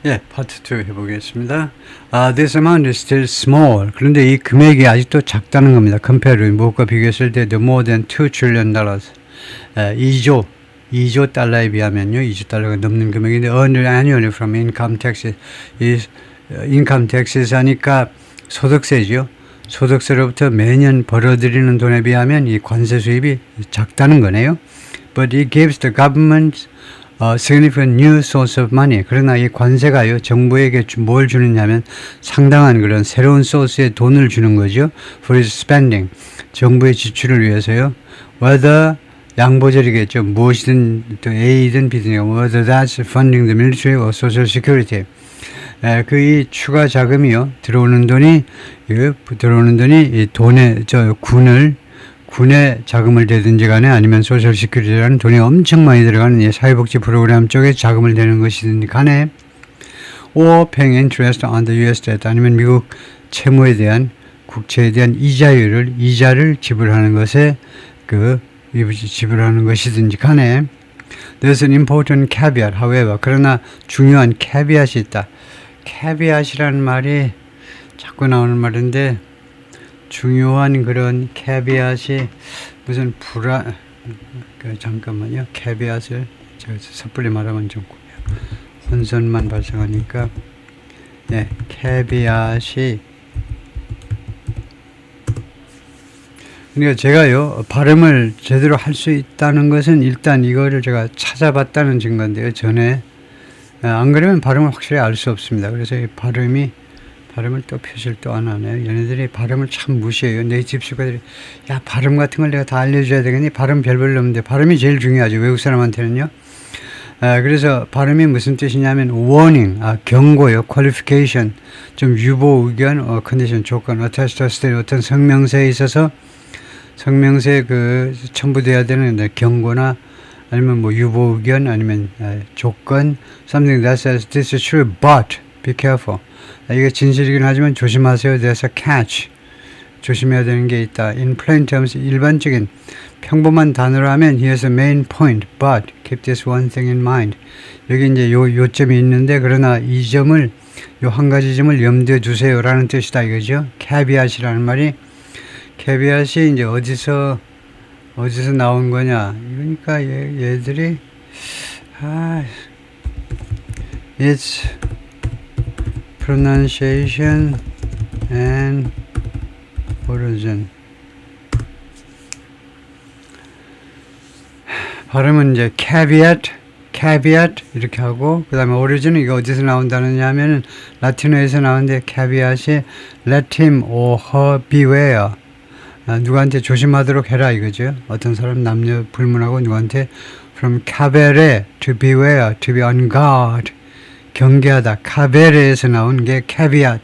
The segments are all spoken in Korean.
예, 파트 2 해보겠습니다. This amount is still small. 그런데 이 금액이 아직도 작다는 겁니다. compared 무엇과 비교했을 때 the more than $2 trillion. 2조 달러에 비하면요. 2조 달러가 넘는 금액인데 earned annually from income taxes. 이 income taxes 하니까 소득세죠. 소득세로부터 매년 벌어들이는 돈에 비하면 이 관세 수입이 작다는 거네요. But it gives the government significant new source of money. 그러나 이 관세가요, 정부에게 뭘 주느냐면 상당한 그런 새로운 소스의 돈을 주는 거죠. For its spending. 정부의 지출을 위해서요. Whether 양보절이겠죠. 무엇이든 또 A든 B든 whether that's funding the military or social security. 그 이 추가 자금이요. 들어오는 돈이 이 돈에 군에 자금을 대든지 간에 아니면 소셜 시큐리티라는 돈이 엄청 많이 들어가는 이 사회복지 프로그램 쪽에 자금을 대는 것이든지 간에 or paying interest on the US debt 아니면 미국 채무에 대한 국채에 대한 이자를 지불하는 것에 지불하는 것이든지 간에 there's an important caveat however 그러나 중요한 caveat이 있다. caveat이라는 말이 자꾸 나오는 말인데 중요한 그런 caveat이 무슨 잠깐만요. caveat을 제가 섣불리 말하면 좀 혼선만 발생하니까 네, caveat이 그러니까 제가요 발음을 제대로 할 수 있다는 것은 일단 이거를 제가 찾아봤다는 증거인데요. 전에 안 그러면 발음을 확실히 알 수 없습니다. 그래서 이 발음을 또 표시를 또 안 하네요. 얘네들이 발음을 참 무시해요. 네이티브 스피커들이 야 발음 같은 걸 내가 다 알려줘야 되겠니? 발음 별별로 없는데 발음이 제일 중요하죠. 외국 사람한테는요. 그래서 발음이 무슨 뜻이냐면 warning, 경고요. qualification, 좀 유보 의견, condition, 조건, attached to state 어떤 성명서에 있어서 성명서에 첨부돼야 되는 경고나 아니면 뭐 유보 의견 아니면 조건 something that says this is true but be careful. 이게 진실이긴 하지만 조심하세요. There's a catch. 조심해야 되는 게 있다. In plain terms, 일반적인 평범한 단어로 하면 here's a main point, but keep this one thing in mind. 여기 이제 요점이 있는데 그러나 이 점을 요 한 가지 점을 염두에 두세요라는 뜻이다 이거죠. caveat이라는 말이 caveat이 이제 어디서 나온 거냐? 그러니까 얘들이 its pronunciation and origin. 발음은 이제 caveat 이렇게 하고 그 다음에 origin은 이거 어디서 나온다느냐 하면은 라틴어에서 나오는데 caveat이 let him or her beware. 누구한테 조심하도록 해라 이거죠. 어떤 사람 남녀 불문하고 누구한테 from cabere to beware, to be on guard. 경계하다. cabere에서 나온 게 caveat.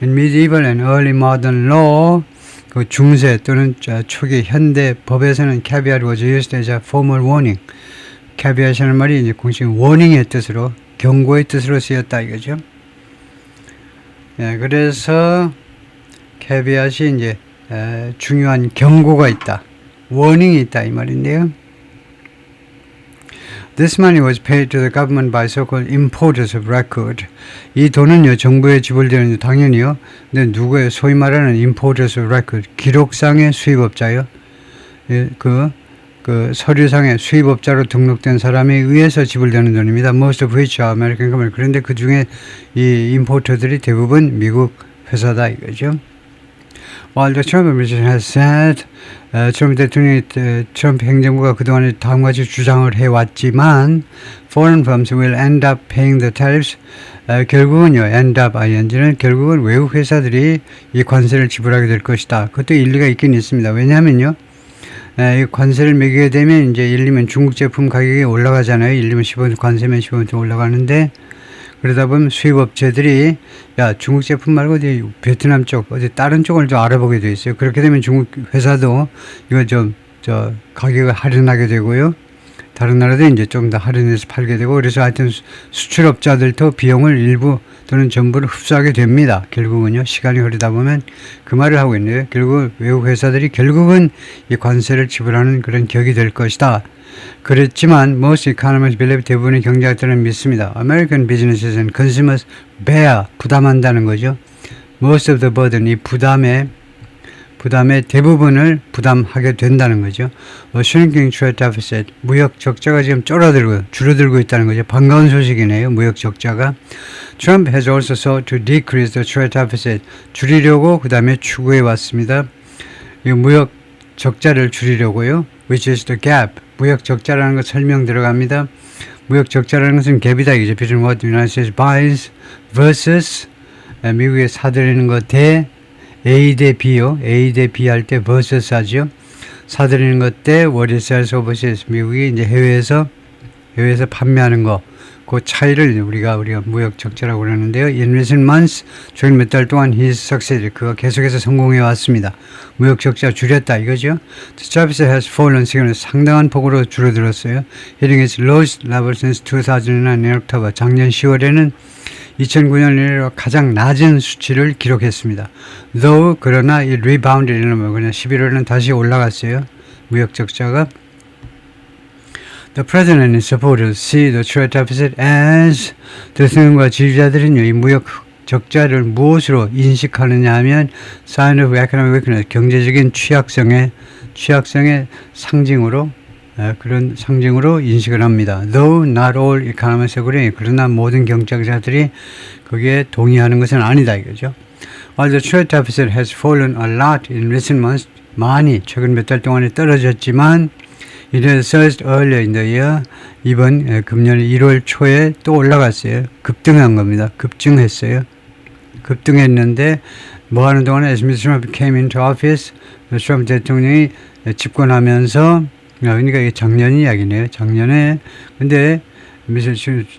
In medieval and early modern law, 그 중세 또는 초기 현대 법에서는 caveat was used as a formal warning. caveat이라는 말이 이제 공식 warning의 뜻으로 경고의 뜻으로 쓰였다 이거죠. 그래서 caveat이 이제 중요한 경고가 있다. warning이 있다 이 말인데요. This money was paid to the government by so-called importers of record. 이 돈은요 정부에 지불되는 당연히요. 근데 누구예요? 소위 말하는 importers of record. 기록상의 수입업자요. 그 서류상의 수입업자로 등록된 사람에 의해서 지불되는 돈입니다. Most of which are American company. 그런데 그 중에 이 임포터들이 대부분 미국 회사다 이거죠. While the Trump administration has said, 트럼프 행정부가 그동안에 다음과 같이 주장을 해왔지만, foreign firms will end up paying the tariffs. 결국은요, end up ing는 결국은 외국 회사들이 이 관세를 지불하게 될 것이다. 그것도 일리가 있긴 있습니다. 왜냐하면요, 이 관세를 매기게 되면 이제 예를 들면 중국 제품 가격이 올라가잖아요. 예를 들면 15% 관세면 15% 올라가는데, 그러다 보면 수입업체들이 야 중국 제품 말고 어디 베트남 쪽 어디 다른 쪽을 좀 알아보게 돼 있어요. 그렇게 되면 중국 회사도 이거 좀 가격을 할인하게 되고요. 다른 나라도 이제 좀 더 할인해서 팔게 되고 그래서 하여튼 수출업자들도 비용을 일부 또는 전부를 흡수하게 됩니다. 결국은요. 시간이 흐르다 보면 그 말을 하고 있는데요. 결국 외국 회사들이 결국은 이 관세를 지불하는 그런 격이 될 것이다. 그랬지만 most economists believe 대부분의 경제학자들은 믿습니다. American businesses and consumers bear 부담한다는 거죠. Most of the burden 이 부담의 대부분을 부담하게 된다는 거죠. Shrinking trade deficit 무역 적자가 지금 줄어들고 있다는 거죠. 반가운 소식이네요. 무역 적자가. Trump has also sought to decrease the trade deficit 줄이려고 그 다음에 추구해 왔습니다. 이 무역 적자를 줄이려고요. Which is the gap. 무역 적자라는 거 설명 들어갑니다. 무역 적자라는 것은 갭이다 이거죠. Between what the United States buys versus 미국에 사들이는 것 대 A 대 B요. A 대 B 할 때 versus 하죠. 사들이는 것 대 what it sells overseas. 미국이 이제 해외에서 판매하는 거. 그 차이를 우리가 무역 적자라고 그러는데요. In recent months, 최근 몇 달 동안 he succeeded. 그가 계속해서 성공해 왔습니다. 무역 적자 줄였다 이거죠. The deficit has fallen. 지금 상당한 폭으로 줄어들었어요. Hitting its lowest level since 2009 in October. 작년 10월에는 2009년 이래로 가장 낮은 수치를 기록했습니다. Though 그러나 it rebounded. 그냥 11월에는 다시 올라갔어요. 무역 적자가. The president and his supporters see the trade deficit as 대통령과 지지자들은요, 이 무역 적자를 무엇으로 인식하느냐 하면 sign of economic weakness, 경제적인 취약성의 상징으로 그런 상징으로 인식을 합니다. Though not all economists agree. 그러나 모든 경제학자들이 거기에 동의하는 것은 아니다 이거죠. While the trade deficit has fallen a lot in recent months, 많이 최근 몇 달 동안에 떨어졌지만 It has surged earlier in the year. 이번 금년 1월 초에 또 올라갔어요. 급등한 겁니다. 급증했어요. 급등했는데 뭐 하는 동안에 as Mr. Trump came into office, 트럼프 대통령이 집권하면서 그러니까 이게 작년 이야기네요. 작년에 근데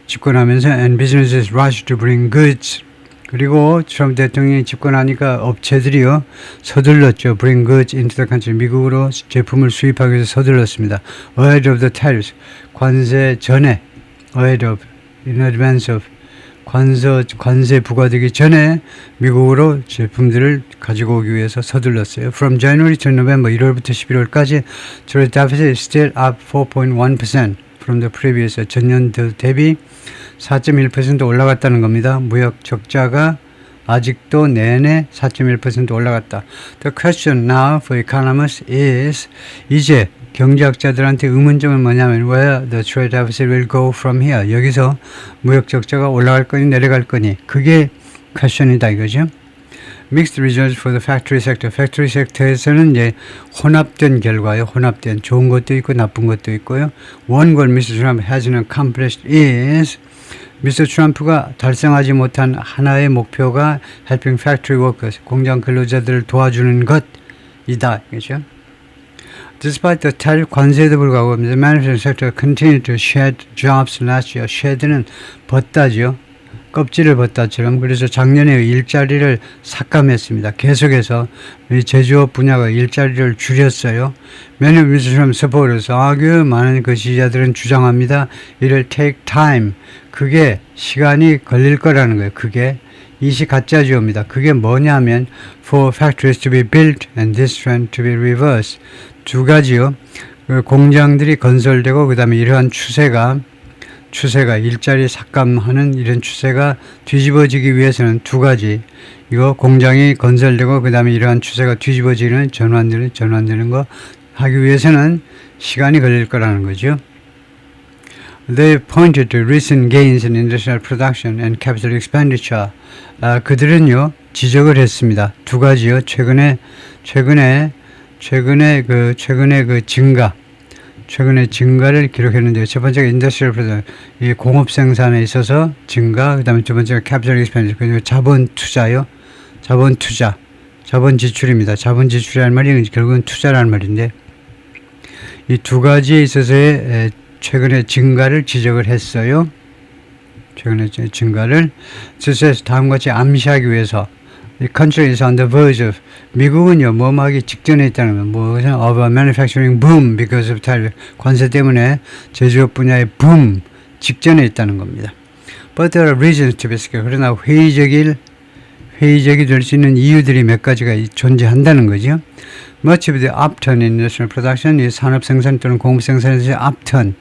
집권하면서 and businesses rush to bring goods. 그리고 트럼프 대통령이 집권하니까 업체들이요 서둘렀죠. Bring goods into the country. 미국으로 제품을 수입하기 위해서 서둘렀습니다. Ahead of the tariffs. 관세 전에 ahead of, in advance of. 관세 부과되기 전에 미국으로 제품들을 가지고 오기 위해서 서둘렀어요. From January to November, 1월부터 11월까지 trade deficit is still up 4.1% from the previous 전년 대비 4.1% 올라갔다는 겁니다. 무역 적자가 아직도 내내 4.1% 올라갔다. The question now for economists is 이제 경제학자들한테 의문점은 뭐냐면 where the trade deficit will go from here. 여기서 무역 적자가 올라갈 거니 내려갈 거니 그게 question이다 이거죠. Mixed results for the factory sector. factory sector에서는 이제 혼합된 결과요. 혼합된 좋은 것도 있고 나쁜 것도 있고요. One goal Mr. Trump hasn't accomplished is 미스터 트럼프가 달성하지 못한 하나의 목표가 helping factory workers, 공장 근로자들을 도와주는 것이다. 그렇죠? Despite the tariff 관세에도 불구하고 the manufacturing sector continued to shed jobs last year. shed는 벗다죠. 껍질을 벗다처럼. 그래서 작년에 일자리를 삭감했습니다. 계속해서 이 제조업 분야가 일자리를 줄였어요. Many of Mr. Trump's supporters argue, 많은 그 지지자들은 주장합니다. It'll take time. 그게 시간이 걸릴 거라는 거예요. 그게 이시 가짜주어입니다. 그게 뭐냐면 for factories to be built and this trend to be reversed. 두 가지요. 그 공장들이 건설되고 그 다음에 이러한 추세가 일자리 삭감하는 이런 추세가 뒤집어지기 위해서는 두 가지. 이거 공장이 건설되고 그 다음에 이러한 추세가 뒤집어지는 전환되는 거 하기 위해서는 시간이 걸릴 거라는 거죠. They pointed to recent gains in industrial production and capital expenditure. 그들은요 지적을 했습니다. 두 가지요. 최근에 증가를 기록했는데요. 첫 번째가 인더스트리얼 프로덕션, 이 공업 생산에 있어서 증가, 그다음에 두 번째가 캐피털 익스펜디처, 그리고 자본 투자요. 자본 지출입니다. 자본 지출이라는 말이 결국은 투자라는 말인데 이 두 가지에 있어서의 최근에 증가를 지적을 했어요. 최근에 증가를 다음과 같이 암시하기 위해서 The country is on the verge of 미국은요 뭐하기 직전에 있다는 거 of a manufacturing boom because of tariff 관세 때문에 제조업 분야의 붐 직전에 있다는 겁니다. But there are reasons to be scared. 그러나 회의적이 될 수 있는 이유들이 몇 가지가 존재한다는 거죠. Much of the upturn in national production 이 산업 생산 또는 공급 생산에서의 upturn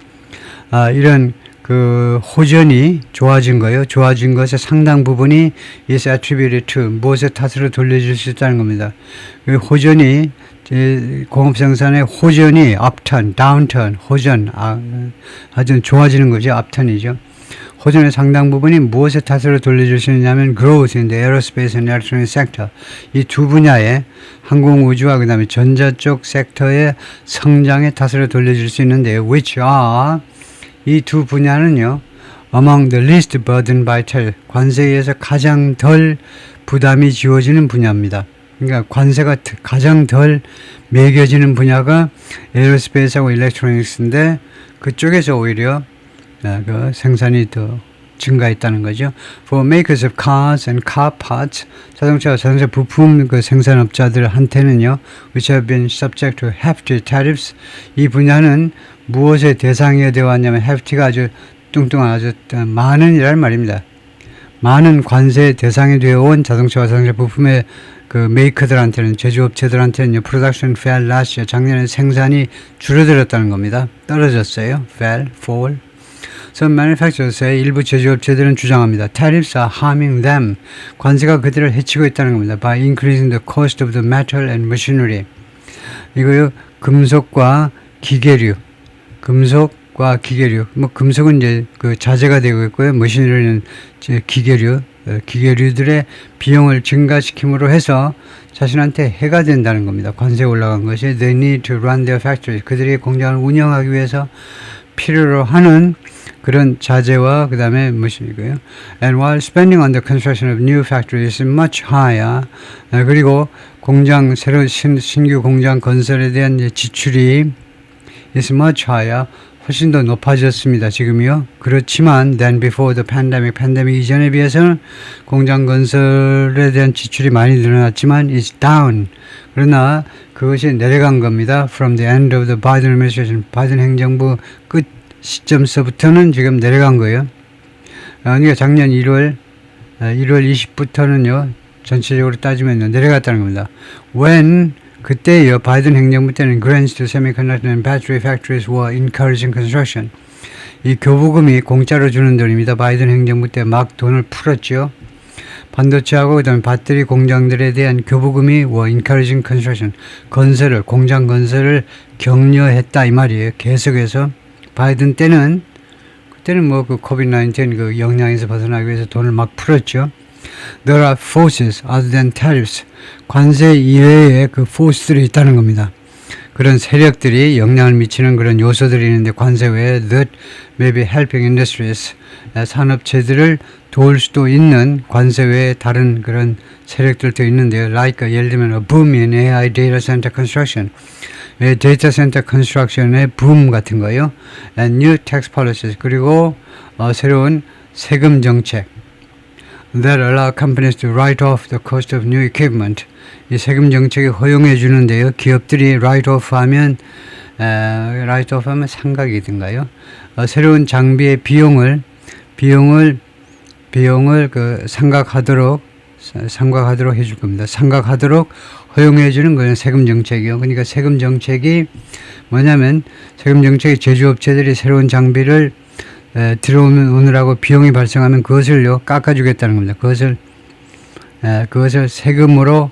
이런 그 호전이 좋아진 거예요. 좋아진 것의 상당 부분이 is attributed to 무엇의 탓으로 돌려줄 수 있다는 겁니다. 그 호전이 공업 생산의 호전이 upturn, downturn, 호전 아주 좋아지는 거죠. upturn이죠. 호전의 상당 부분이 무엇의 탓으로 돌려줄 수 있냐면 growth in the aerospace and electronic sector 이 두 분야의 항공우주와 그 다음에 전자 쪽 섹터의 성장의 탓으로 돌려줄 수 있는데요. which are 이 두 분야는요. among the least burdened by tariff 관세에 의해서 가장 덜 부담이 지워지는 분야입니다. 그러니까 관세가 가장 덜 매겨지는 분야가 에어로스페이스하고 일렉트로닉스인데 그쪽에서 오히려 그 생산이 더 증가했다는 거죠. For makers of cars and car parts, 자동차 부품 그 생산업자들한테는요, which have been subject to hefty tariffs, 이 분야는 무엇의 대상이 되어 왔냐면 hefty가 아주 뚱뚱한 아주 많은 이란 말입니다. 많은 관세의 대상이 되어 온 자동차 부품의 그 메이커들한테는 제조업체들한테는요, production fell last year, 작년에 생산이 줄어들었다는 겁니다. 떨어졌어요. fall. Some manufacturers의 일부 제조업체들은 주장합니다. Tariffs are harming them. 관세가 그들을 해치고 있다는 겁니다. By increasing the cost of the metal and machinery. 이거요, 금속과 기계류. 뭐 금속은 이제 그 자재가 되고 있고요. 머신리는 이제 기계류들의 비용을 증가시킴으로 해서 자신한테 해가 된다는 겁니다. 관세 올라간 것이 they need to run their factories. 그들이 공장을 운영하기 위해서 필요로 하는 그런 자재와 그 다음에 머신이고요. And while spending on the construction of new factories is much higher, 그리고 공장 신규 공장 건설에 대한 지출이 is much higher, 훨씬 더 높아졌습니다. 지금요. 그렇지만 than before the 팬데믹 이전에 비해서는 공장 건설에 대한 지출이 많이 늘어났지만 it's down. 그러나 그것이 내려간 겁니다. From the end of the Biden administration, 바이든 행정부 끝 시점서부터는 지금 내려간 거예요. 그러니까 작년 1월 20부터는요. 전체적으로 따지면 내려갔다는 겁니다. When 그때요. 바이든 행정부 때는 grants to semiconductor and battery factories were encouraging construction. 이 교부금이 공짜로 주는 돈입니다. 바이든 행정부 때 막 돈을 풀었죠. 반도체하고 그다음에 배터리 공장들에 대한 교부금이 were encouraging construction. 공장 건설을 격려했다 이 말이에요. 계속해서 바이든 때는 그때는 뭐 그 코비드-19 그 영향에서 벗어나기 위해서 돈을 막 풀었죠. There are forces other than tariffs. 관세 이외에 그 force들이 있다는 겁니다. 그런 세력들이 영향을 미치는 그런 요소들이 있는데 관세 외에 that may be helping industries. 산업체들을 도울 수도 있는 관세 외에 다른 그런 세력들도 있는데요. Like 예를 들면 a boom in AI data center construction. 데이터 센터 컨스트럭션의 붐 같은 거요. And new tax policies. 그리고 새로운 세금 정책. That allow companies to write off the cost of new equipment. 이 세금 정책이 허용해 주는데요. 기업들이 write off 하면 상각이든가요. 새로운 장비의 비용을 그 상각하도록 해줄 겁니다. 상각하도록 허용해 주는 거는 세금 정책이요. 그러니까 세금 정책이 뭐냐면 세금 정책이 제조업체들이 새로운 장비를 들어오느라고 비용이 발생하면 그것을요 깎아주겠다는 겁니다. 그것을 세금으로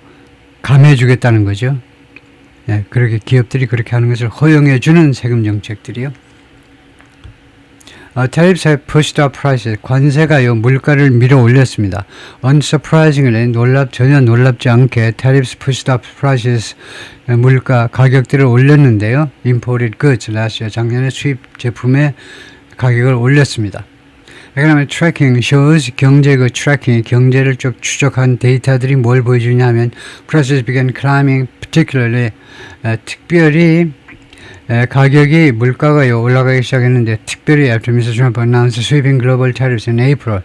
감해주겠다는 거죠. 그렇게 기업들이 그렇게 하는 것을 허용해주는 세금 정책들이요. Tariffs have pushed up prices. 관세가요 물가를 밀어 올렸습니다. Unsurprisingly 전혀 놀랍지 않게 Tariffs pushed up prices 물가 가격들을 올렸는데요. Imported goods last year 작년에 수입 제품의 가격을 올렸습니다. 그다음에 tracking shows 경제의 tracking 경제를 쭉 추적한 데이터들이 뭘 보여주냐 하면 prices began climbing particularly 특별히 가격이 물가가 올라가기 시작했는데 특별히 after Mr. Trump announced sweeping global tariffs in April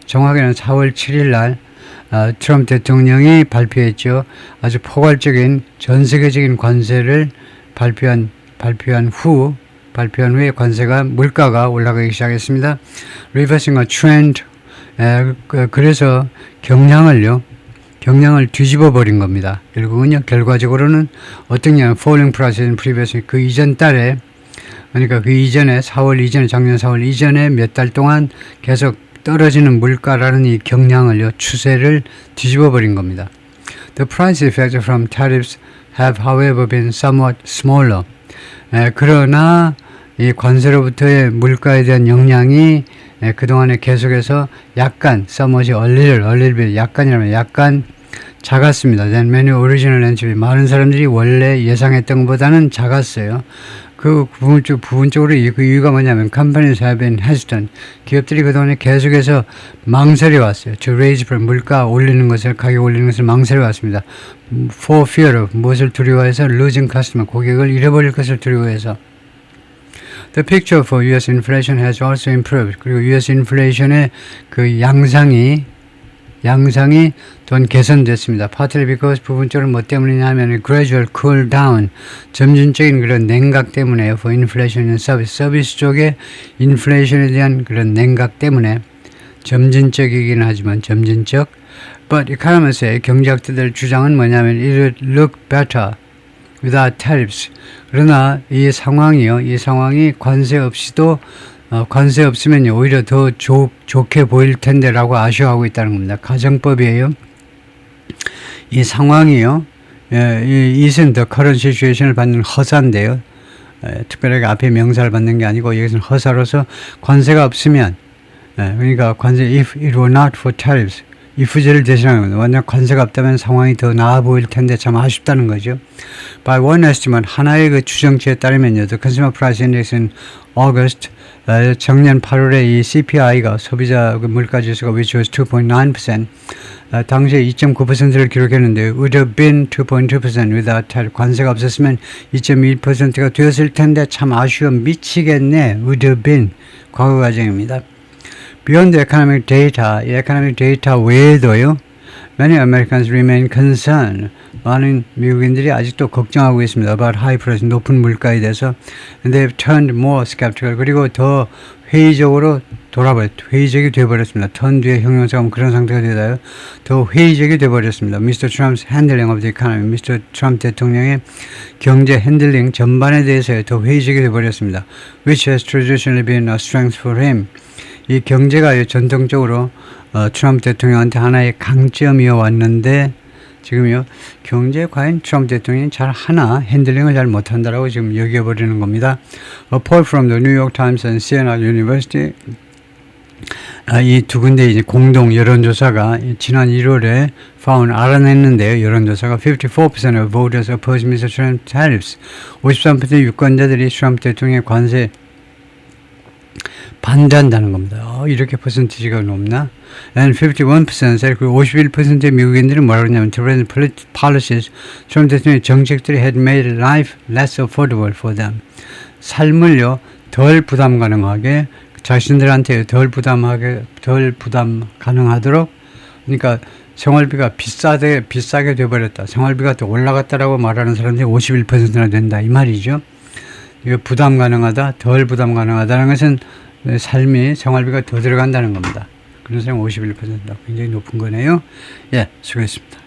정확히는 4월 7일 날 트럼프 대통령이 발표했죠. 아주 포괄적인 전 세계적인 관세를 발표한 후에 관세가 물가가 올라가기 시작했습니다. Reversing a trend. 그래서 경량을 뒤집어 버린 겁니다. 결과적으로는 어떻냐, falling prices in previous, 그 이전 달에, 그러니까 그 이전에 4월 이전에, 작년 4월 이전에 몇 달 동안 계속 떨어지는 물가라는 이 경량을요, 추세를 뒤집어 버린 겁니다. The price effects from tariffs have however been somewhat smaller. 그러나 이 관세로부터의 물가에 대한 영향이 그동안에 계속해서 약간, somewhat, a little bit, 약간이라면 약간 작았습니다. Then many original anticipated. 많은 사람들이 원래 예상했던 것보다는 작았어요. 그 부분적으로 그 이유가 뭐냐면 companies have been hesitant. 기업들이 그동안에 계속해서 망설여 왔어요. To raise 물가 올리는 것을, 가격 올리는 것을 망설여 왔습니다. For fear of, 무엇을 두려워해서, losing customer, 고객을 잃어버릴 것을 두려워해서. The picture for U.S. inflation has also improved. 그리고 U.S. inflation의 그 양상이 또 개선됐습니다. Partly because 부분적으로 뭐 때문이냐 하면 gradual cool down, 점진적인 그런 냉각 때문에요. For inflation in 서비스 쪽에 인플레이션에 대한 그런 냉각 때문에 점진적이긴 하지만 점진적. But economists, 경제학자들 주장은 뭐냐면 it would look better without tariffs. 그러나 이 상황이 관세 없으면요, 오히려 더 좋게 보일 텐데라고 아쉬워하고 있다는 겁니다. 가정법이에요. 이 상황이요, isn't the current situation을 받는 허사인데요. 특별하게 앞에 명사를 받는 게 아니고 여기서는 허사로서 관세가 없으면, 그러니까 if it were not for tariffs, if제를 대신하는 겁니다. 완전 관세가 없다면 상황이 더 나아 보일 텐데 참 아쉽다는 거죠. By one estimate, 하나의 그 추정치에 따르면요, the Consumer Price Index in August, 작년 8월에 이 CPI가 소비자 물가지수가 which was 2.9%, 당시에 2.9%를 기록했는데 would have been 2.2% without tariff. 관세가 없었으면 2.1%가 되었을 텐데 참 아쉬워 미치겠네. would have been 과거 과정입니다. Beyond the economic data, 이 economic data 외에도요, many Americans remain concerned. 많은 미국인들이 아직도 걱정하고 있습니다. about high price, 높은 물가에 대해서. And they've turned more skeptical. 그리고 더 회의적이 되어버렸습니다. turn 뒤에 형용사가 그런 상태가 되다요. 더 회의적이 되어버렸습니다. Mr. Trump's handling of the economy. Mr. Trump 대통령의 경제 핸들링 전반에 대해서 더 회의적이 되어버렸습니다. Which has traditionally been a strength for him. 이 경제가 전통적으로 트럼프 대통령한테 하나의 강점이어 왔는데 지금요, 경제 과연 트럼프 대통령이 잘 하나, 핸들링을 잘 못한다라고 지금 여겨버리는 겁니다. A poll from the New York Times and Siena University, 이 두 군데 이제 공동 여론조사가 지난 1월에 알아냈는데요. 여론조사가 54% of voters oppose Mr. Trump tariffs. 53% 유권자들이 트럼프 대통령의 관세 반대한다는 겁니다. 이렇게 퍼센티지가 높나? And 51%, 그리고 51%의 미국인들은 뭐라고 하냐면 different policies, 트럼프 대통령의 정책들이 had made life less affordable for them. 삶을요, 덜 부담 가능하게, 자신들한테 덜 부담 가능하도록, 그러니까 생활비가 비싸게 돼버렸다. 생활비가 더 올라갔다라고 말하는 사람들이 51%나 된다. 이 말이죠. 이거 부담 가능하다, 덜 부담 가능하다는 것은 생활비가 더 들어간다는 겁니다. 그런 사람이 51%다. 굉장히 높은 거네요. 예, 수고했습니다.